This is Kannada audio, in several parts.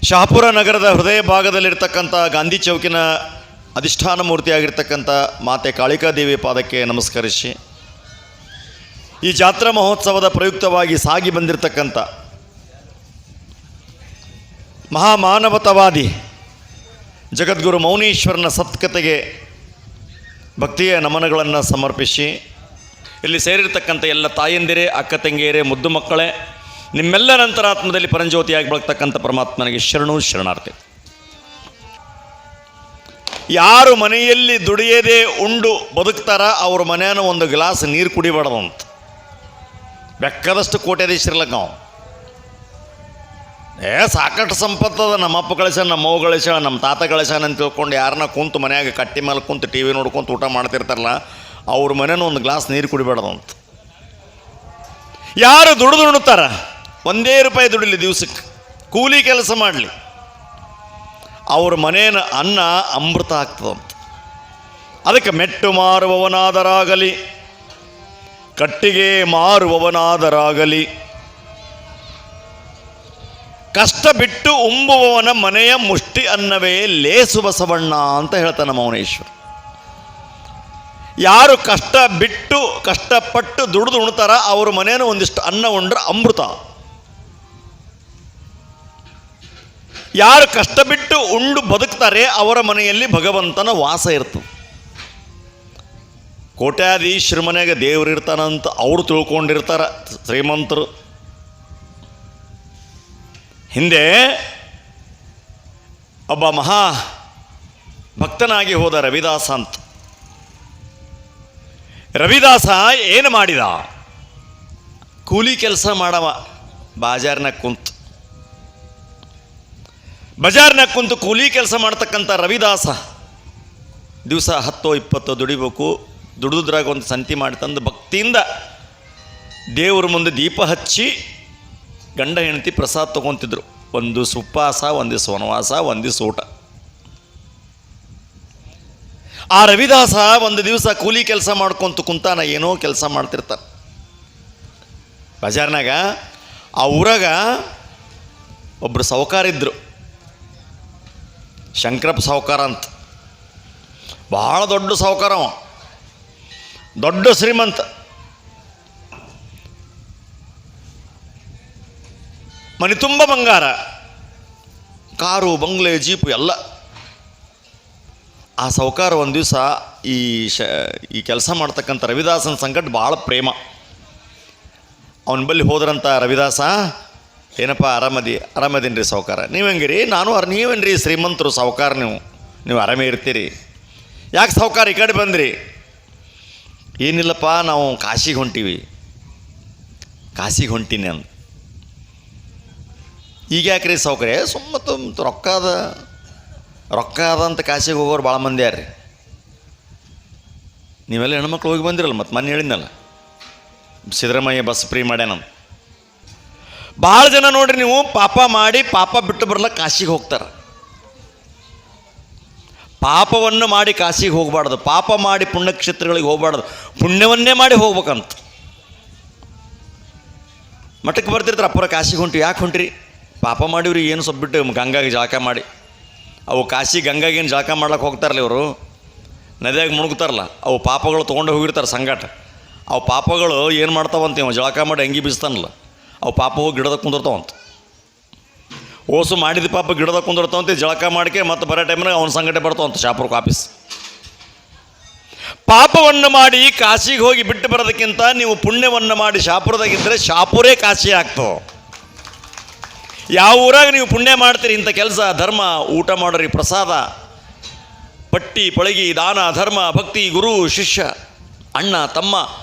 ಶಹಾಪುರ ನಗರದ ಹೃದಯ ಭಾಗದಲ್ಲಿರ್ತಕ್ಕಂಥ ಗಾಂಧಿ ಚೌಕಿನ ಅಧಿಷ್ಠಾನ ಮೂರ್ತಿಯಾಗಿರ್ತಕ್ಕಂಥ ಮಾತೆ ಕಾಳಿಕಾದೇವಿ ಪಾದಕ್ಕೆ ನಮಸ್ಕರಿಸಿ, ಈ ಜಾತ್ರಾ ಮಹೋತ್ಸವದ ಪ್ರಯುಕ್ತವಾಗಿ ಸಾಗಿ ಬಂದಿರತಕ್ಕಂಥ ಮಹಾಮಾನವತಾವಾದಿ ಜಗದ್ಗುರು ಮೌನೀಶ್ವರನ ಸತ್ಕತೆಗೆ ಭಕ್ತಿಯ ನಮನಗಳನ್ನು ಸಮರ್ಪಿಸಿ, ಇಲ್ಲಿ ಸೇರಿರ್ತಕ್ಕಂಥ ಎಲ್ಲ ತಾಯಂದಿರೇ, ಅಕ್ಕ ತಂಗಿಯರೇ, ಮುದ್ದು ಮಕ್ಕಳೇ, ನಿಮ್ಮೆಲ್ಲರ ಅಂತರಾತ್ಮದಲ್ಲಿ ಪರಂಜ್ಯೋತಿಯಾಗಿ ಬೆಳಗ್ತಕ್ಕಂಥ ಪರಮಾತ್ಮನಿಗೆ ಶರಣು ಶರಣಾರ್ಥಿ. ಯಾರು ಮನೆಯಲ್ಲಿ ದುಡಿಯದೇ ಉಂಡು ಬದುಕ್ತಾರ ಅವ್ರ ಮನೆಯನ್ನು ಒಂದು ಗ್ಲಾಸ್ ನೀರು ಕುಡಿಬಾರ್ದಂತ. ಬೆಕ್ಕದಷ್ಟು ಕೋಟ್ಯಾಧೀಶರಿಲ್ಲ ನಾವು. ಸಾಕಷ್ಟು ಸಂಪತ್ತದ, ನಮ್ಮಪ್ಪ ಗಳಿಸ್ಯಾನ, ನಮ್ಮವ್ವ ಗಳಿಸ್ಯಾಳ, ನಮ್ಮ ತಾತ ಗಳಿಸ್ಯಾನ ಅಂತ ತಿಳ್ಕೊಂಡು ಯಾರನ್ನ ಕುಂತು ಮನ್ಯಾಗ ಕಟ್ಟಿ ಮೇಲೆ ಕುಂತು ಟಿ ವಿ ನೋಡ್ಕೊಂತ ಊಟ ಮಾಡ್ತಿರ್ತಾರಲ್ಲ, ಅವ್ರ ಮನೇನ ಒಂದು ಗ್ಲಾಸ್ ನೀರು ಕುಡಿಬೇಡದಂತ. ಯಾರು ದುಡಿದು ಉಣ್ತಾರ, ₹1 ದುಡಿಲಿ, ದಿವ್ಸಕ್ಕೆ ಕೂಲಿ ಕೆಲಸ ಮಾಡಲಿ, ಅವ್ರ ಮನೇನ ಅನ್ನ ಅಮೃತ ಆಗ್ತದಂತ. ಅದಕ್ಕೆ ಮೆಟ್ಟು ಮಾರುವವನಾದರಾಗಲಿ, ಕಟ್ಟಿಗೆ ಮಾರುವವನಾದರಾಗಲಿ, ಕಷ್ಟ ಬಿಟ್ಟು ಉಂಬುವವನ ಮನೆಯ ಮುಷ್ಟಿ ಅನ್ನವೇ ಲೇಸು ಬಸವಣ್ಣ ಅಂತ ಹೇಳ್ತಾನೆ ಮೌನೇಶ್ವರ. ಯಾರು ಕಷ್ಟಪಟ್ಟು ದುಡಿದು ಉಣ್ತಾರ ಅವ್ರ ಮನೇನ ಒಂದಿಷ್ಟು ಅನ್ನ ಉಂಡ್ರೆ ಅಮೃತ. ಯಾರು ಕಷ್ಟ ಬಿಟ್ಟು ಉಂಡು ಬದುಕ್ತಾರೆ ಅವರ ಮನೆಯಲ್ಲಿ ಭಗವಂತನ ವಾಸ ಇರ್ತದೆ. ಕೋಟ್ಯಾಧೀಶ್ವರ ಮನೆಯಾಗ ದೇವ್ರು ಇರ್ತಾನಂತ ಅವರು ತಿಳ್ಕೊಂಡಿರ್ತಾರ ಶ್ರೀಮಂತರು. ಹಿಂದೆ ಒಬ್ಬ ಮಹಾ ಭಕ್ತನಾಗಿ ಹೋದ ರವಿದಾಸ ಅಂತ. ರವಿದಾಸ ಏನು ಮಾಡಿದ? ಕೂಲಿ ಕೆಲಸ ಮಾಡವ. ಬಜಾರ್ನಾಗ ಕುಂತು ಕೂಲಿ ಕೆಲಸ ಮಾಡ್ತಕ್ಕಂಥ ರವಿದಾಸ ದಿವಸ 10-20 ದುಡಿಬೇಕು. ದುಡಿದ್ರಾಗ ಒಂದು ಸಂತಿ ಮಾಡಿ ತಂದು ಭಕ್ತಿಯಿಂದ ದೇವ್ರ ಮುಂದೆ ದೀಪ ಹಚ್ಚಿ ಗಂಡ ಹೆಂಡತಿ ಪ್ರಸಾದ ತೊಗೊತಿದ್ರು. ಒಂದು ಉಪವಾಸ, ಒಂದು ವನವಾಸ, ಒಂದು ಊಟ. ಆ ರವಿದಾಸ ಒಂದು ದಿವಸ ಕೂಲಿ ಕೆಲಸ ಮಾಡ್ಕೊಂತ ಕುಂತಾನ. ಏನೋ ಕೆಲಸ ಮಾಡ್ತಿರ್ತಾನೆ ಬಜಾರ್ನಾಗ. ಆ ಊರಾಗ ಒಬ್ಬರು ಸಾಹುಕಾರಿದ್ರು, ಶಂಕರಪ್ಪ ಸಾಹುಕಾರ ಅಂತ. ಭಾಳ ದೊಡ್ಡ ಸಾಹುಕಾರ ಅವ, ದೊಡ್ಡ ಶ್ರೀಮಂತ. ಮನೆ ತುಂಬ ಬಂಗಾರ, ಕಾರು, ಬಂಗ್ಲೆ, ಜೀಪು ಎಲ್ಲ. ಆ ಸಾಹುಕಾರ ಒಂದು ದಿವಸ ಈ ಕೆಲಸ ಮಾಡ್ತಕ್ಕಂಥ ರವಿದಾಸನ ಸಂಕಟ ಭಾಳ ಪ್ರೇಮ. ಅವನ ಬಳಿ ಹೋದ್ರಂತ ರವಿದಾಸ, ಏನಪ್ಪ ಆರಾಮದೀನಿ ರೀ ಸಾಹುಕಾರ. ನೀವು ಹೆಂಗಿರಿ? ನೀವೇನ್ರಿ ಶ್ರೀಮಂತರು, ಸಾಹುಕಾರ ನೀವು ಆರಾಮೇ ಇರ್ತೀರಿ. ಯಾಕೆ ಸಾಹುಕಾರ ಈ ಕಡೆ ಬಂದ್ರಿ? ಏನಿಲ್ಲಪ್ಪ, ನಾವು ಕಾಶಿಗೆ ಹೊಂಟೀನಿ ಅಂದ. ಈಗ ಯಾಕೆ ರೀ ಸಾಹುಕಾರ? ಸುಮ್ಮನೆ ರೊಕ್ಕ ಅದ ಅಂತ ಕಾಶಿಗೆ ಹೋಗೋರು ಭಾಳ ಮಂದಿ ಯಾರ್ರಿ. ನೀವೆಲ್ಲ ಹೆಣ್ಮಕ್ಳು ಹೋಗಿ ಬಂದಿರಲ್ಲ, ಮತ್ತು ಮೊನ್ನೆ ಹೇಳಿದ್ನಲ್ಲ, ಸಿದ್ದರಾಮಯ್ಯ ಬಸ್ ಫ್ರೀ ಮಾಡ್ಯಾನ. ಭಾಳ ಜನ ನೋಡ್ರಿ, ನೀವು ಪಾಪ ಬಿಟ್ಟು ಬರಲ್ಲ ಕಾಶಿಗೆ ಹೋಗ್ತಾರೆ. ಪಾಪವನ್ನು ಮಾಡಿ ಕಾಶಿಗೆ ಹೋಗಬಾರ್ದು, ಪಾಪ ಮಾಡಿ ಪುಣ್ಯಕ್ಷೇತ್ರಗಳಿಗೆ ಹೋಗಬಾರ್ದು, ಪುಣ್ಯವನ್ನೇ ಮಾಡಿ ಹೋಗ್ಬೇಕಂತ. ಮಠಕ್ಕೆ ಬರ್ತಿರ್ತಾರೆ, ಅಪ್ಪರ ಕಾಶಿಗೆ ಹೊಂಟಿವಿ. ಯಾಕೆ ಹೊಂಟ್ರಿ? ಪಾಪ ಮಾಡಿವ್ರಿ, ಏನು ಸೊಬ್ಬಿಟ್ಟು ಗಂಗಾಗಿ ಜಳಕ ಮಾಡಿ. ಅವು ಕಾಶಿ ಗಂಗಾಗೇನು ಜಳಕ ಮಾಡ್ಲಿಕ್ಕೆ ಹೋಗ್ತಾರಲ್ಲ ಇವರು, ನದಿಯಾಗಿ ಮುಳುಗ್ತಾರಲ್ಲ, ಅವು ಪಾಪಗಳು ತೊಗೊಂಡು ಹೋಗಿರ್ತಾರೆ ಸಂಗಾಟ. ಅವು ಪಾಪಗಳು ಏನು ಮಾಡ್ತಾವಂತ, ಇವ ಜಳಕ ಮಾಡಿ ಅಂಗಿ ಬೀಸ್ತಾನಲ್ಲ, ಅವು ಪಾಪ ಹೋಗಿ ಗಿಡದಾಗ ಕುಂದಿರ್ತಾವಂತ. ಓಸು ಮಾಡಿದ ಪಾಪ ಗಿಡದಾಗ ಕುಂದಿರ್ತಾವಂತ. ಜಳಕ ಮಾಡಿಕೆ ಮತ್ತು ಬರೋ ಟೈಮ್ನಾಗ ಅವನ ಸಂಗಟೆ ಬರ್ತಾವಂತ ಶಾಪುರಕ್ಕೆ ಆಫೀಸ್. ಪಾಪವನ್ನು ಮಾಡಿ ಕಾಶಿಗೆ ಹೋಗಿ ಬಿಟ್ಟು ಬರೋದಕ್ಕಿಂತ ನೀವು ಪುಣ್ಯವನ್ನು ಮಾಡಿ ಶಾಪುರದಾಗಿದ್ದರೆ ಶಾಪುರೇ ಕಾಶಿ ಆಗ್ತವೆ. ಯಾವ ಊರಾಗ ನೀವು ಪುಣ್ಯ ಮಾಡ್ತೀರಿ, ಇಂಥ ಕೆಲಸ, ಧರ್ಮ, ಊಟ ಮಾಡೋರಿ, ಪ್ರಸಾದ, ಪಟ್ಟಿ ಪಳಗಿ, ದಾನ, ಧರ್ಮ, ಭಕ್ತಿ, ಗುರು ಶಿಷ್ಯ, ಅಣ್ಣ ತಮ್ಮ,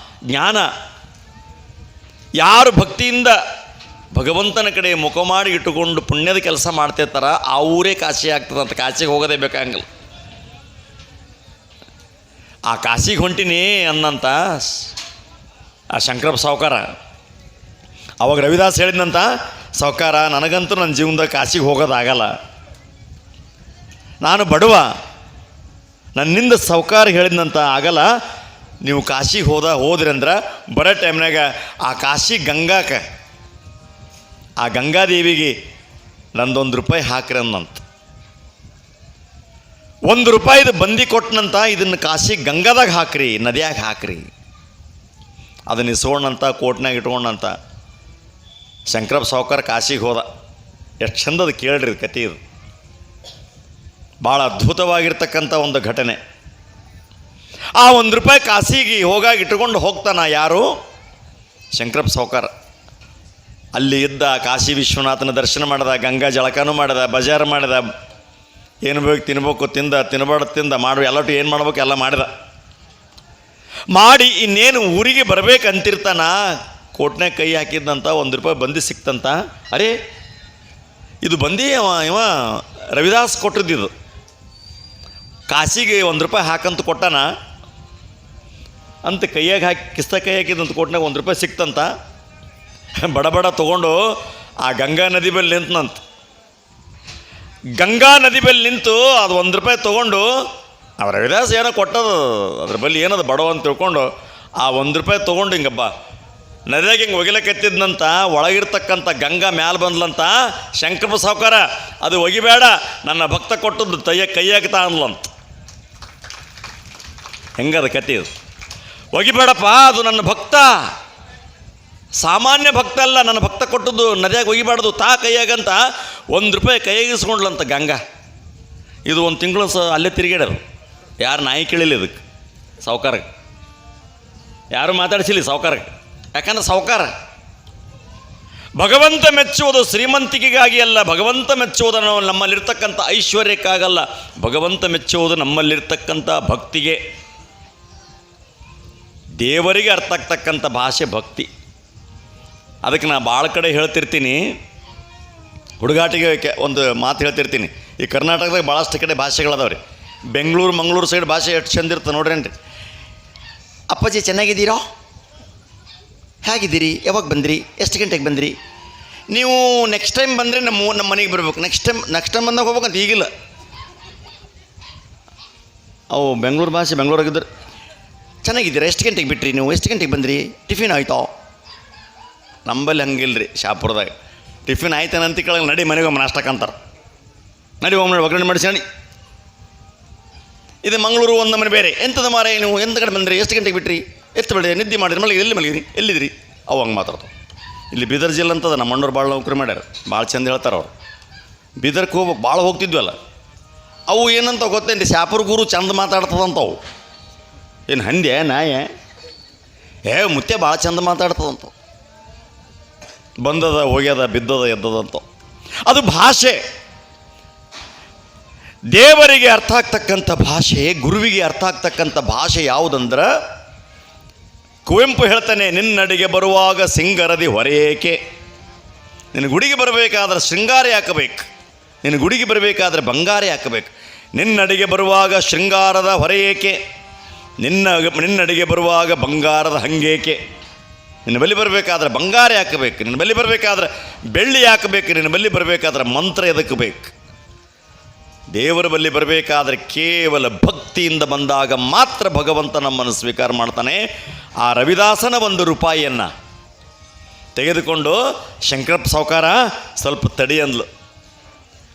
ಜ್ಞಾನ, ಯಾರು ಭಕ್ತಿಯಿಂದ ಭಗವಂತನ ಕಡೆ ಮುಖ ಮಾಡಿ ಇಟ್ಟುಕೊಂಡು ಪುಣ್ಯದ ಕೆಲಸ ಮಾಡ್ತಿರ್ತಾರ ಆ ಊರೇ ಕಾಶಿ ಆಗ್ತದಂತ. ಕಾಶಿಗೆ ಹೋಗೋದೇ ಬೇಕಾಗಂಗಿಲ್ಲ. ಆ ಕಾಶಿಗೆ ಹೊಂಟಿನಿ ಅನ್ನಂತ ಆ ಶಂಕರಪ್ಪ ಸಾಹುಕಾರ. ಅವಾಗ ರವಿದಾಸ್ ಹೇಳಿದ್ನಂತ, ಸಾಹುಕಾರ, ನನಗಂತೂ ನನ್ನ ಜೀವನದಾಗ ಕಾಶಿಗೆ ಹೋಗೋದಾಗಲ್ಲ, ನಾನು ಬಡವ, ನನ್ನಿಂದ ಸಾಹುಕಾರ ಹೇಳಿದ್ನಂತ ಆಗಲ್ಲ. ನೀವು ಕಾಶಿಗೆ ಹೋದ್ರಿ ಅಂದ್ರೆ ಬರೋ ಟೈಮ್ನಾಗ ಆ ಕಾಶಿ ಗಂಗಾಕ, ಆ ಗಂಗಾದೇವಿಗೆ ನಂದೊಂದು ರೂಪಾಯಿ ಹಾಕ್ರಿ ಅಂದಂತ. ₹1 ಬಂದಿ ಕೊಟ್ಟನಂತ, ಇದನ್ನು ಕಾಶಿ ಗಂಗಾದಾಗ ಹಾಕ್ರಿ, ನದಿಯಾಗ ಹಾಕ್ರಿ. ಅದನ್ನ ಇಸ್ಕೊಂಡಂತ ಕೋಟ್ನಾಗ ಇಟ್ಕೊಂಡಂತ ಶಂಕರಪ್ಪ ಸಾವ್ಕಾರ ಕಾಶಿಗೆ ಹೋದ. ಎಷ್ಟು ಚಂದದ ಕೇಳ್ರಿ ಇದು ಕತೆ. ಇದು ಭಾಳ ಅದ್ಭುತವಾಗಿರ್ತಕ್ಕಂಥ ಒಂದು ಘಟನೆ. ಆ ₹1 ಕಾಶಿಗೆ ಹೋಗಾಗಿ ಇಟ್ಕೊಂಡು ಹೋಗ್ತಾನ ಯಾರು? ಶಂಕರಪ್ಪ ಸಾವ್ಕಾರ. ಅಲ್ಲಿ ಇದ್ದ ಕಾಶಿ ವಿಶ್ವನಾಥನ ದರ್ಶನ ಮಾಡಿದ, ಗಂಗಾ ಜಳಕನೂ ಮಾಡಿದ, ಬಜಾರ್ ಮಾಡಿದ, ಏನು ಬೇಕು ತಿನ್ಬೇಕು ತಿನ್ನಬಾರ್ದು ತಿಂದ ಮಾಡು ಎಲ್ಲಟು ಏನು ಮಾಡ್ಬೇಕು ಎಲ್ಲ ಮಾಡಿದ. ಮಾಡಿ ಇನ್ನೇನು ಊರಿಗೆ ಬರಬೇಕಂತಿರ್ತಾನ, ಕೋಟ್ನಾಗ ಕೈ ಹಾಕಿದ್ದಂತ ₹1 ಬಂದಿ ಸಿಕ್ತಂತ. ಅರೇ ಇದು ಬಂದಿ ಇವ ರವಿದಾಸ್ ಕೊಟ್ಟಿದ್ದು. ಕಾಶಿಗೆ ₹1 ಹಾಕಂತ ಕೊಟ್ಟಾನ ಅಂತ ಕೈಯಾಗ ಹಾಕಿ ಕಿಸ್ತ ಕೈ ಹಾಕಿದಂತ ಕೋಟ್ನಾಗ ₹1 ಸಿಕ್ತಂತ. ಬಡ ತೊಗೊಂಡು ಆ ಗಂಗಾ ನದಿ ಬಲ್ಲಿ ನಿಂತನಂತ. ಗಂಗಾ ನದಿ ಬಲ್ಲಿ ನಿಂತು ಅದು ₹1 ತೊಗೊಂಡು ಅವ್ರ ರವಿದಾಸ್ ಏನೋ ಕೊಟ್ಟದು, ಅದ್ರ ಬಲ್ಲಿ ಏನದು ಬಡವ ಅಂತ ತಿಳ್ಕೊಂಡು ಆ ₹1 ತೊಗೊಂಡು ಹಿಂಗಬ್ಬ ನದಿಯಾಗ ಹಿಂಗೆ ಒಗಿಲಕ್ಕೆತ್ತಿದ್ನಂತ. ಒಳಗಿರ್ತಕ್ಕಂಥ ಗಂಗಾ ಮ್ಯಾಲ ಬಂದ್ಲಂತ. ಶಂಕರಪ್ಪ ಸಾವ್ಕಾರ ಅದು ಒಗಿಬೇಡ, ನನ್ನ ಭಕ್ತ ಕೊಟ್ಟದ್ದು ಕೈಯಾಗ ತಾನ್ಲಂತ. ಹೆಂಗದ ಕತೆ ಇದು? ಒಗಿಬೇಡಪ್ಪ, ಅದು ನನ್ನ ಭಕ್ತ, ಸಾಮಾನ್ಯ ಭಕ್ತ ಅಲ್ಲ, ನನ್ನ ಭಕ್ತ ಕೊಟ್ಟದ್ದು, ನದಿಯಾಗ ಒಗಿಬಾರ್ದು, ಕೈಯಾಗಂತ ₹1 ಕೈಯಾಗಿಸ್ಕೊಂಡ್ಲಂತ ಗಂಗಾ. ಇದು 1 ತಿಂಗಳು ಅಲ್ಲೇ ತಿರುಗಾಡ್ಯಾರ. ಯಾರು ನಾಯಿ ಕೇಳಿಲ್ಲ ಇದಕ್ಕೆ ಸಾವ್ಕಾರಕ್ಕೆ, ಯಾರು ಮಾತಾಡಿಸಿಲ್ಲ ಸಾವ್ಕಾರಕ್ಕೆ. ಯಾಕಂದ್ರೆ ಸಾವ್ಕಾರ ಭಗವಂತ ಮೆಚ್ಚುವುದು ಶ್ರೀಮಂತಿಕೆಗಾಗಿ ಅಲ್ಲ, ಭಗವಂತ ಮೆಚ್ಚುವುದು ನಮ್ಮಲ್ಲಿರ್ತಕ್ಕಂಥ ಐಶ್ವರ್ಯಕ್ಕಾಗಲ್ಲ, ಭಗವಂತ ಮೆಚ್ಚುವುದು ನಮ್ಮಲ್ಲಿರ್ತಕ್ಕಂಥ ಭಕ್ತಿಗೆ. ದೇವರಿಗೆ ಅರ್ಥ ಆಗ್ತಕ್ಕಂಥ ಭಾಷೆ ಭಕ್ತಿ. ಅದಕ್ಕೆ ನಾನು ಭಾಳ ಕಡೆ ಹೇಳ್ತಿರ್ತೀನಿ, ಹುಡುಗಾಟಿಗೆ ಒಂದು ಮಾತು ಹೇಳ್ತಿರ್ತೀನಿ. ಈ ಕರ್ನಾಟಕದಾಗ ಭಾಳಷ್ಟು ಕಡೆ ಭಾಷೆಗಳದಾವ್ರಿ. ಬೆಂಗಳೂರು ಮಂಗಳೂರು ಸೈಡ್ ಭಾಷೆ ಎಷ್ಟು ಚಂದ ಇರ್ತದೆ ನೋಡ್ರೇನ್ರಿ. ಅಪ್ಪಾಜಿ ಚೆನ್ನಾಗಿದ್ದೀರೋ, ಹೇಗಿದ್ದೀರಿ, ಯಾವಾಗ ಬಂದಿರಿ, ಎಷ್ಟು ಗಂಟೆಗೆ ಬಂದಿರಿ, ನೀವು ನೆಕ್ಸ್ಟ್ ಟೈಮ್ ಬಂದರೆ ನಮ್ಮ ಮನೆಗೆ ಬರ್ಬೇಕು, ನೆಕ್ಸ್ಟ್ ಟೈಮ್ ಬಂದಾಗ ಹೋಗ್ಬೇಕಂತ. ಈಗಿಲ್ಲ ಅವು ಬೆಂಗಳೂರು ಭಾಷೆ. ಬೆಂಗಳೂರಾಗಿದ್ದರು ಚೆನ್ನಾಗಿದ್ದೀರಾ, ಎಷ್ಟು ಗಂಟೆಗೆ ಬಿಟ್ರಿ ನೀವು, ಎಷ್ಟು ಗಂಟೆಗೆ ಬಂದಿರಿ, ಟಿಫಿನ್ ಆಯ್ತೋ. ನಂಬಲ್ಲಿ ಹಂಗಿಲ್ಲ ರೀ. ಶಾಪುರದಾಗ ಟಿಫಿನ್ ಆಯ್ತಾನಂತ ಕೇಳಂಗೆ ನಡಿ ಮನೆಗೆ ಒಮ್ಮೆ ನಾಷ್ಟಕ್ಕಂತಾರೆ, ನಡಿ ಒಮ್ಮೆ ಒಗ್ಗರಣೆ ಮಾಡಿಸಿ ನಡಿ. ಇದು ಮಂಗಳೂರು ಒಂದು ಮನೆ ಬೇರೆ. ಎಂಥದ ಮಾರ ನೀವು ಎಂತ ಕಡೆ ಬಂದ್ರಿ, ಎಷ್ಟು ಗಂಟೆಗೆ ಬಿಟ್ರಿ, ಎಷ್ಟು ಬೇಡ ನಿದ್ದೆ ಮಾಡಿರಿ, ಮಲಗಿರಿ ಎಲ್ಲಿದ್ರಿ, ಅವು ಹಂಗೆ ಮಾತಾಡ್ತಾವೆ. ಇಲ್ಲಿ ಬೀದರ್ ಜಿಲ್ಲೆ ಅಂತದ, ನಮ್ಮ ಅಣ್ಣವ್ರು ಭಾಳ ನೌಕರಿ ಮಾಡ್ಯಾರ, ಭಾಳ ಚಂದ ಹೇಳ್ತಾರೆ ಅವ್ರು. ಬೀದರ್ಗೆ ಹೋಗ್ಬೇಕು ಭಾಳ ಹೋಗ್ತಿದ್ವಲ್ಲ, ಅವು ಏನಂತ ಗೊತ್ತೇನು, ಶಾಪುರ ಗುರು ಚಂದ ಮಾತಾಡ್ತದಂತವು. ಏನು ಹಂದೆ ನಾಯ ಮುತ್ತೆ ಭಾಳ ಚಂದ ಮಾತಾಡ್ತದಂತ, ಬಂದದ ಹೋಗ್ಯದ ಬಿದ್ದದ ಎದ್ದದಂತ. ಅದು ಭಾಷೆ. ದೇವರಿಗೆ ಅರ್ಥ ಆಗ್ತಕ್ಕಂಥ ಭಾಷೆ, ಗುರುವಿಗೆ ಅರ್ಥ ಆಗ್ತಕ್ಕಂಥ ಭಾಷೆ ಯಾವುದಂದ್ರೆ, ಕುವೆಂಪು ಹೇಳ್ತಾನೆ, ನಿನ್ನಡಿಗೆ ಬರುವಾಗ ಸಿಂಗರದಿ ಹೊರೇಕೆ. ನಿನ್ನ ಗುಡಿಗೆ ಬರಬೇಕಾದ್ರೆ ಶೃಂಗಾರ ಹಾಕಬೇಕು, ನಿನ್ನ ಗುಡಿಗೆ ಬರಬೇಕಾದ್ರೆ ಬಂಗಾರ ಹಾಕಬೇಕು. ನಿನ್ನಡಿಗೆ ಬರುವಾಗ ಶೃಂಗಾರದ ಹೊರೆಯೇಕೆ, ನಿನ್ನಡಿಗೆ ಬರುವಾಗ ಬಂಗಾರದ ಹಂಗೇಕೆ. ನಿನ್ನ ಬಳಿ ಬರಬೇಕಾದ್ರೆ ಬಂಗಾರ ಹಾಕಬೇಕು, ನಿನ್ನ ಬಳಿ ಬರಬೇಕಾದ್ರೆ ಬೆಳ್ಳಿ ಹಾಕಬೇಕು, ನಿನ್ನ ಬಳಿ ಬರಬೇಕಾದ್ರೆ ಮಂತ್ರ ಎದಕ್ಕೆ ಬೇಕು. ದೇವರ ಬಳಿ ಬರಬೇಕಾದ್ರೆ ಕೇವಲ ಭಕ್ತಿಯಿಂದ ಬಂದಾಗ ಮಾತ್ರ ಭಗವಂತ ನಮ್ಮನ್ನು ಸ್ವೀಕಾರ ಮಾಡ್ತಾನೆ. ಆ ರವಿದಾಸನ ₹1 ತೆಗೆದುಕೊಂಡು ಶಂಕರಪ್ಪ ಸಾವ್ಕಾರ ಸ್ವಲ್ಪ ತಡಿ ಅಂದ್ಲು.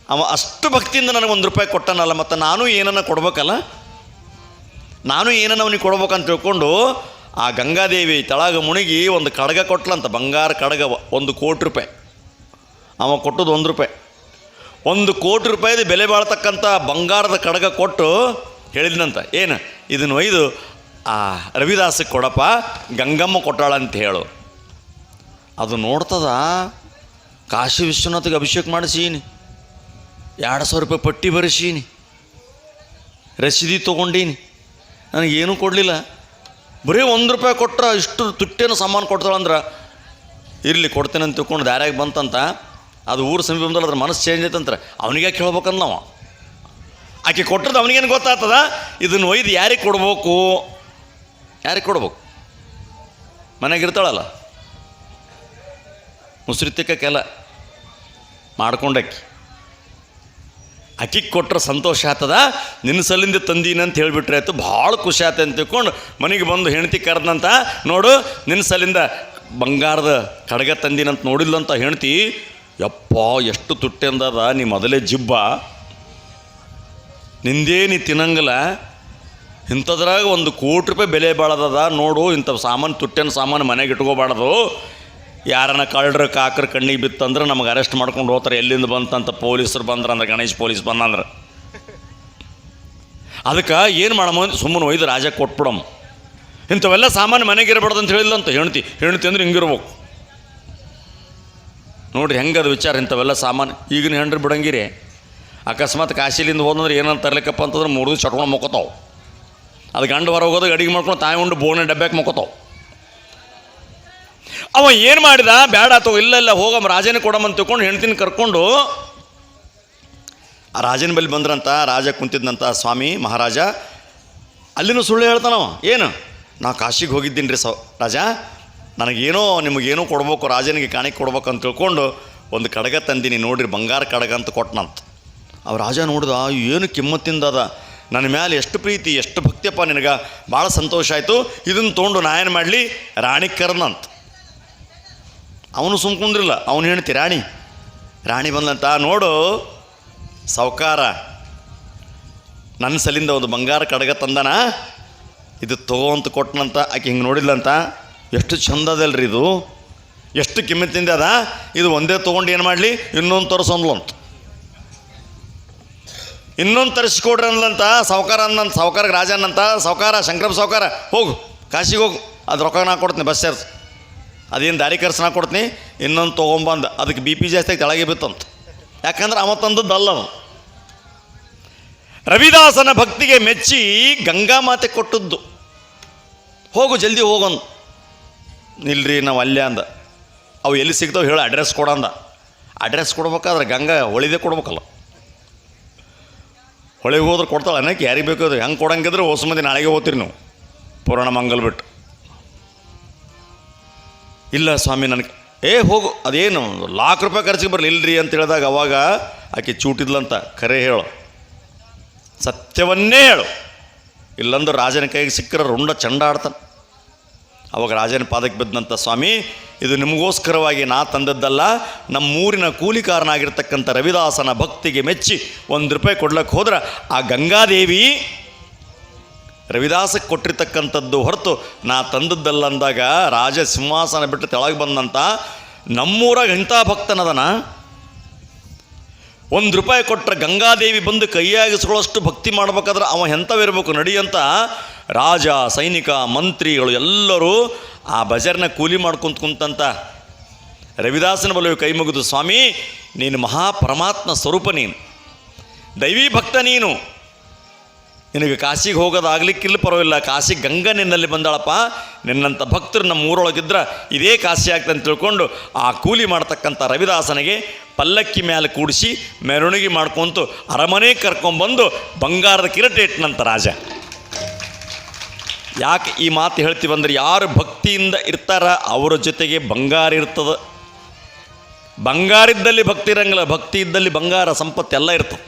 ಅವ ಅಷ್ಟು ಭಕ್ತಿಯಿಂದ ನನಗೆ ₹1 ಕೊಟ್ಟನಲ್ಲ, ಮತ್ತು ನಾನು ಏನನ್ನ ಕೊಡ್ಬೇಕಲ್ಲ, ನಾನು ಏನನ್ನ ಅವನಿಗೆ ಕೊಡ್ಬೇಕಂತ ತಿಳ್ಕೊಂಡು ಆ ಗಂಗಾದೇವಿ ತಳಗ ಮುಳುಗಿ ಒಂದು ಕಡಗ ಕೊಟ್ಲಂತ, ಬಂಗಾರ ಕಡಗ, ₹1 ಕೋಟಿ. ಅವ ಕೊಟ್ಟದ್ದು ₹1. ₹1 ಕೋಟಿ ಬೆಲೆ ಬಾಳ್ತಕ್ಕಂಥ ಬಂಗಾರದ ಕಡಗ ಕೊಟ್ಟು ಹೇಳಿದ್ನಂತ, ಏನು ಇದನ್ನು ಒಯ್ದು ಆ ರವಿದಾಸಕ್ಕೆ ಕೊಡಪ್ಪ, ಗಂಗಮ್ಮ ಕೊಟ್ಟಾಳಂತ ಹೇಳು. ಅದು ನೋಡ್ತದ, ಕಾಶಿ ವಿಶ್ವನಾಥಗೆ ಅಭಿಷೇಕ ಮಾಡಿಸೀನಿ, ₹200 ಪಟ್ಟಿ ಬರೆಸೀನಿ, ರಸೀದಿ ತೊಗೊಂಡೀನಿ, ನನಗೇನೂ ಕೊಡಲಿಲ್ಲ. ಬರೀ ₹1 ಕೊಟ್ರೆ ಇಷ್ಟು ತುಟ್ಟೇನು ಸಾಮಾನು ಕೊಡ್ತಾಳಂದ್ರೆ, ಇರಲಿ ಕೊಡ್ತೇನೆ ಅಂತ ತಿಳ್ಕೊಂಡು ದಾರ್ಯಾಗ ಬಂತಂತ. ಅದು ಊರು ಸಮೀಪ ಬಂದಲ್ಲ, ಅದ್ರ ಮನಸ್ಸು ಚೇಂಜ್ ಐತಂದ್ರೆ ಅವನಿಗೆ ಕೇಳ್ಬೇಕಂದ ನಾವು. ಆಕೆ ಕೊಟ್ಟದ್ದು ಅವನಿಗೇನು ಗೊತ್ತಾಗ್ತದ, ಇದನ್ನು ಒಯ್ದು ಯಾರಿಗೆ ಕೊಡ್ಬೇಕು, ಯಾರಿಗೆ ಕೊಡ್ಬೇಕು. ಮನೆಗಿರ್ತಾಳಲ್ಲ ಮುಸ್ರಿ ತಿಕ್ಕಕ್ಕೆಲ್ಲ ಮಾಡ್ಕೊಂಡಕ್ಕಿ, ಅಕ್ಕಿಗೆ ಕೊಟ್ಟರೆ ಸಂತೋಷ ಆಗ್ತದ. ನಿನ್ನ ಸಲಿಂದ ತಂದೀನಿ ಅಂತ ಹೇಳಿಬಿಟ್ರೆ ಆಯಿತು, ಭಾಳ ಖುಷಿ ಆಯ್ತು ಅಂತ ತಿಳ್ಕೊಂಡು ಮನೆಗೆ ಬಂದು ಹೆಂಡತಿ ಕರೆದಂತ, ನೋಡು ನಿನ್ನ ಸಲಿಂದ ಬಂಗಾರದ ಕಡಗ ತಂದೀನಂತ. ನೋಡಿಲ್ಲಂತ ಹೆಂಡ್ತಿ ಯಪ್ಪ ಎಷ್ಟು ತುಟ್ಟೆ ಅಂದದ, ನೀ ಮೊದಲೇ ಜಿಬ್ಬ, ನಿಂದೇ ನೀ ತಿನ್ನಂಗಿಲ್ಲ, ಇಂಥದ್ರಾಗ ₹1,00,00,000 ಬೆಲೆ ಬಾಳದದ ನೋಡು, ಇಂಥ ಸಾಮಾನು ತುಟ್ಟೆನ ಸಾಮಾನು ಮನೆಗೆ ಇಟ್ಕೋಬಾರ್ದು, ಯಾರನ್ನ ಕಳ್ಳರ ಕಾಕರ ಕಣ್ಣಿಗೆ ಬಿತ್ತಂದ್ರೆ ನಮಗೆ ಅರೆಸ್ಟ್ ಮಾಡ್ಕೊಂಡು ಹೋಗ್ತಾರೆ, ಎಲ್ಲಿಂದ ಬಂತಂತ ಪೊಲೀಸರು ಬಂದ್ರೆ ಗಣೇಶ್ ಪೊಲೀಸ್ ಬಂದಂದ್ರೆ. ಅದಕ್ಕೆ ಏನು ಮಾಡಮ್ಮ, ಸುಮ್ಮನೆ ಒಯ್ದು ರಾಜ ಕೊಟ್ಬಿಡಮ್ಮ, ಇಂಥವೆಲ್ಲ ಸಾಮಾನು ಮನೆಗೆ ಇರಬಾರ್ದು ಅಂತ ಹೇಳಿಲ್ಲ ಅಂತ. ಹೆಣ್ತಿ ಅಂದ್ರೆ ಹಿಂಗಿರ್ಬೇಕು ನೋಡ್ರಿ, ಹೆಂಗದು ವಿಚಾರ. ಇಂಥವೆಲ್ಲ ಸಾಮಾನು ಈಗಿನ ಹೆಣ್ರು ಬಿಡಂಗಿರಿ. ಅಕಸ್ಮಾತ್ ಕಾಶಿಲಿಂದ ಹೋದಂದ್ರೆ ಏನಂತ ತರ್ಲಿಕ್ಕಪ್ಪ ಅಂತಂದ್ರೆ 3 ದಿವಸ ಚಟ್ಕೊಂಡು ಮೊಕ್ಕೋತಾವೆ. ಅದು ಗಂಡು ಹೊರ ಹೋಗೋದು ಅಡಿಗೆ ಮಾಡ್ಕೊಂಡು ತಾಯಿ ಉಂಡು ಬೋಣೆ ಡಬ್ಬಕ್ಕೆ ಮೊಕ್ಕೋತಾವೆ. ಅವ ಏನು ಮಾಡಿದ, ಬೇಡ ಅಥವಾ ಇಲ್ಲ ಹೋಗಮ್ಮ ರಾಜನೇ ಕೊಡಮ್ಮ ತಿಳ್ಕೊಂಡು ಹೆಣ್ತಿನ ಕರ್ಕೊಂಡು ಆ ರಾಜನ ಬಳಿ ಬಂದ್ರಂತ. ರಾಜ ಕುಂತಿದ್ದಂಥ, ಸ್ವಾಮಿ ಮಹಾರಾಜ, ಅಲ್ಲಿನೂ ಸುಳ್ಳು ಹೇಳ್ತಾನವ. ಏನು, ನಾ ಕಾಶಿಗೆ ಹೋಗಿದ್ದೀನಿ ರೀ ರಾಜ, ನನಗೇನೋ ನಿಮಗೇನೋ ಕೊಡ್ಬೇಕು, ರಾಜನಿಗೆ ಕಾಣಿಕೆ ಕೊಡ್ಬೇಕು ಅಂತ ತಿಳ್ಕೊಂಡು ಒಂದು ಕಡಗ ತಂದೀನಿ ನೋಡ್ರಿ, ಬಂಗಾರ ಕಡಗ ಅಂತ ಕೊಟ್ಟನಂತ. ಅವ ರಾಜ ನೋಡ್ದ, ಏನು ಕಿಮ್ಮತ್ತಿಂದದ, ನನ್ನ ಮ್ಯಾಲೆ ಎಷ್ಟು ಪ್ರೀತಿ ಎಷ್ಟು ಭಕ್ತಿಯಪ್ಪ ನಿನಗೆ, ಭಾಳ ಸಂತೋಷ ಆಯಿತು, ಇದನ್ನು ತೊಗೊಂಡು ನಾ ಏನು ಮಾಡಲಿ, ರಾಣಿ ಕರ್ನಂತ. ಅವನು ಸುಮ್ಕೊಂಡ್ರಿಲ್ಲ, ಅವನು ಹೇಳ್ತಿ ರಾಣಿ ಬಂದಂತ. ನೋಡು ಸಾವ್ಕಾರ, ನನ್ನ ಸಲಿಂದ ಒಂದು ಬಂಗಾರ ಕಡಗ ತಂದನ, ಇದು ತಗೋ ಅಂತ ಕೊಟ್ಟನಂತ. ಆಕೆ ಹಿಂಗೆ ನೋಡಿದ್ಲಂತ, ಎಷ್ಟು ಚಂದ ಅದಲ್ರಿ ಇದು, ಎಷ್ಟು ಕಿಮ್ಮತ್ತಿಂದ ಅದ, ಇದು ಒಂದೇ ತೊಗೊಂಡು ಏನು ಮಾಡಲಿ, ಇನ್ನೊಂದು ತರಿಸೋನ್ಲು ಅಂತ. ಇನ್ನೊಂದು ತರಿಸ್ಕೊಡ್ರಿ ಅಂದ್ಲಂತ. ಸಾವ್ಕಾರ ಅಂದಂತ, ಸಾವ್ಕಾರಕ್ಕೆ ರಾಜ ಅನ್ನಂತ, ಸಾವ್ಕಾರ ಶಂಕರಪ್ಪ ಸಾವ್ಕಾರ, ಹೋಗು ಕಾಶಿಗೆ ಹೋಗು, ಅದು ರೊಕ್ಕ ನಾ ಕೊಡ್ತೀನಿ, ಬಸ್ ಚಾರ್ಜ್ ಅದೇನು ದಾರಿ ಖರ್ಚು ನಾ ಕೊಡ್ತೀನಿ, ಇನ್ನೊಂದು ತೊಗೊಂಬಂದು. ಅದಕ್ಕೆ BP ಜಾಸ್ತಿ ಆಗಿ ತೆಳಗೆ ಬಿತ್ತಂತ, ಯಾಕಂದ್ರೆ ಅವ ತಂದದ್ದಲ್ಲ. ರವಿದಾಸನ ಭಕ್ತಿಗೆ ಮೆಚ್ಚಿ ಗಂಗಾ ಮಾತೆ ಕೊಟ್ಟದ್ದು. ಹೋಗು ಜಲ್ದಿ ಹೋಗಂದು. ನಿಲ್ರಿ ನಾವು ಅಲ್ಲೇ ಅಂದ. ಅವು ಎಲ್ಲಿ ಸಿಗ್ತಾವೆ ಹೇಳು, ಅಡ್ರೆಸ್ ಕೊಡಂದ. ಅಡ್ರೆಸ್ ಕೊಡ್ಬೇಕಾದ್ರೆ ಗಂಗಾ ಹೊಳಿದೆ ಕೊಡ್ಬೇಕಲ್ಲ, ಹೊಳೆಗೆ ಹೋದ್ರೆ ಕೊಡ್ತಾಳೆ ಅನ್ನಕ್ಕೆ ಯಾರಿಗೆ ಬೇಕಾದ್ರೆ. ಹೆಂಗೆ ಕೊಡಂಗಿದ್ರೆ ಹೊಸ ಮಂದಿ ನಾಳೆಗೆ ಹೋಗ್ತೀರಿ ನೀವು ಪುರಾಣ ಮಂಗಲ್ ಬಿಟ್ಟು. ಇಲ್ಲ ಸ್ವಾಮಿ ನನಗೆ, ಹೋಗು, ಅದೇನು ₹1,00,000 ಖರ್ಚಿಗೆ ಬರಲಿ, ಇಲ್ರಿ ಅಂತ ಹೇಳಿದಾಗ ಅವಾಗ ಆಕೆ ಚೂಟಿದ್ಲಂತ. ಖರೆ ಹೇಳು, ಸತ್ಯವನ್ನೇ ಹೇಳು, ಇಲ್ಲಂದ್ರೆ ರಾಜನ ಕೈಗೆ ಸಿಕ್ಕರೆ ರುಂಡ ಚಂಡ ಆಡ್ತಾನೆ. ಅವಾಗ ರಾಜನ ಪಾದಕ್ಕೆ ಬಿದ್ದಂಥ, ಸ್ವಾಮಿ ಇದು ನಿಮಗೋಸ್ಕರವಾಗಿ ನಾ ತಂದದ್ದಲ್ಲ, ನಮ್ಮೂರಿನ ಕೂಲಿಕಾರನಾಗಿರ್ತಕ್ಕಂಥ ರವಿದಾಸನ ಭಕ್ತಿಗೆ ಮೆಚ್ಚಿ ₹1 ಕೊಡ್ಲಿಕ್ಕೆ ಹೋದ್ರೆ ಆ ಗಂಗಾದೇವಿ ರವಿದಾಸಕ್ಕೆ ಕೊಟ್ಟಿರ್ತಕ್ಕಂಥದ್ದು ಹೊರತು ನಾ ತಂದದ್ದಲ್ಲ ಅಂದಾಗ ರಾಜ ಸಿಂಹಾಸನ ಬಿಟ್ಟು ತೆಳಗೆ ಬಂದಂಥ ನಮ್ಮೂರಾಗ ಇಂಥ ಭಕ್ತನದನ. ₹1 ಕೊಟ್ಟರೆ ಗಂಗಾದೇವಿ ಬಂದು ಕೈಯಾಗಿಸ್ಕೊಳ್ಳೋಷ್ಟು ಭಕ್ತಿ ಮಾಡ್ಬೇಕಾದ್ರೆ ಅವ ಎಂಥವಿರ್ಬೇಕು ನಡಿಯಂತ. ರಾಜ ಸೈನಿಕ ಮಂತ್ರಿಗಳು ಎಲ್ಲರೂ ಆ ಬಜಾರ್ನ ಕೂಲಿ ಕುಂತಂತ ರವಿದಾಸನ ಬಲವು ಕೈ ಮುಗಿದು, ಸ್ವಾಮಿ ನೀನು ಮಹಾಪರಮಾತ್ಮ ಸ್ವರೂಪ, ನೀನು ದೈವೀ ಭಕ್ತ, ನೀನು ನಿನಗೆ ಕಾಶಿಗೆ ಹೋಗೋದಾಗಲಿಕ್ಕಿಲ್ಲ ಪರವಾಗಿಲ್ಲ, ಕಾಶಿ ಗಂಗಾ ನಿನ್ನಲ್ಲಿ ಬಂದಾಳಪ್ಪ, ನಿನ್ನಂಥ ಭಕ್ತರು ನಮ್ಮ ಊರೊಳಗಿದ್ರೆ ಇದೇ ಕಾಶಿ ಆಗ್ತದೆ ಅಂತ ತಿಳ್ಕೊಂಡು ಆ ಕೂಲಿ ಮಾಡ್ತಕ್ಕಂಥ ರವಿದಾಸನಿಗೆ ಪಲ್ಲಕ್ಕಿ ಮೇಲೆ ಕೂಡಿಸಿ ಮೆರವಣಿಗೆ ಮಾಡ್ಕೊಂತು ಅರಮನೆ ಕರ್ಕೊಂಬಂದು ಬಂಗಾರದ ಕಿರೀಟ ಇಟ್ಟನಂತ ರಾಜ. ಯಾಕೆ ಈ ಮಾತು ಹೇಳ್ತೀವಂದ್ರೆ, ಯಾರು ಭಕ್ತಿಯಿಂದ ಇರ್ತಾರ ಅವರ ಜೊತೆಗೆ ಬಂಗಾರ ಇರ್ತದೆ. ಬಂಗಾರ ಇದ್ದಲ್ಲಿ ಭಕ್ತಿ ಇರಂಗಿಲ್ಲ, ಭಕ್ತಿ ಇದ್ದಲ್ಲಿ ಬಂಗಾರ ಸಂಪತ್ತೆಲ್ಲ ಇರ್ತದೆ.